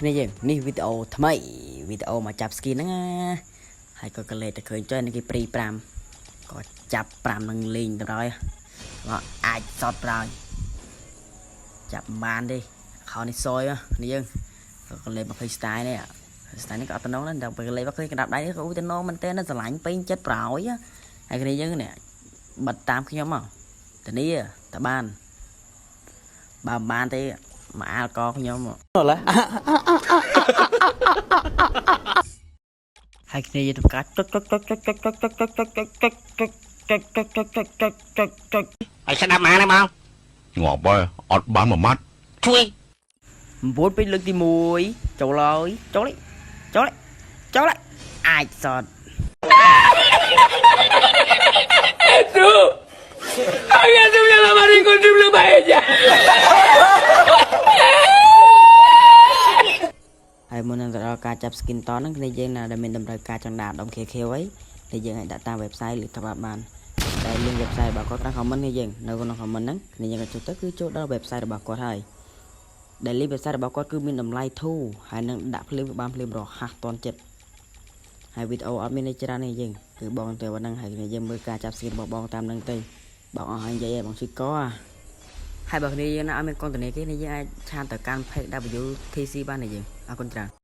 នេះយើងនេះវីដេអូថ្មីវីដេអូមកចាប់ skin ហ្នឹងណាហើយក៏កលេសតែឃើញចុះនេះគេព្រី5ក៏ចាប់5នឹងលេងទៅហើយមកអាចសតប្រហើយចាប់បានទេខោនេះសយនេះយើងក៏កលេសមកឃើញ style នេះ style នេះក៏អត់តំណងដែរដល់ពេលកលេសមកឃើញកណ្ដាប់ដៃក៏ឧទាហរណ៍មែនតើស្រឡាញ់ពេញចិត្តប្រហើយហើយគ្នាយើងនេះបិទតាមខ្ញុំមកតានេះតើបានបើបានទេមកអាលកខ្ញុំឡើហើយគ្នាយើងធ្វើការហើយស្ដាប់មកណាបងងាប់ហើយអត់បានមួយម៉ាត់ជួយ9ពេញលើកទី1ចូលហើយចូលអាចសតHabía subido la mano incontrible para ella. ហើយមុននឹងទៅដល់ការចាប់ skin តហ្នឹងគ្នាយើងណាដែលមានតម្រូវការចង់ដាក់ដុំ KK អីគ្នាយើងអាចដាក់តាម website ឬថាបានតែ link website របស់គាត់ក្នុង comment នេះយើងនៅក្នុង comment ហ្នឹងគ្នាយើងក៏ចូលទៅគឺចូលដល់ website របស់គាត់ហើយដែល link website របស់គាត់គឺមានតម្លៃធូរហើយនឹងដាក់ភ្លាមក៏បានភ្លាមរហ័សតន់ចិត្តហើយវីដេអូអត់មាននេះច្រើននេះយើងគឺបងទៅហ្នឹងហើយគ្នាយើងមើលការចាប់ skin របស់បងតាមហ្នឹងទៅបងអស់ហើយនិយាយឲ្យបងឈឺកហើយបើគ្នាយើងណាអត់មានកុងតនីគេនេះយើងអាចឆានទៅកាន់ page WTC បាននេះយើងអរគុណច្រើន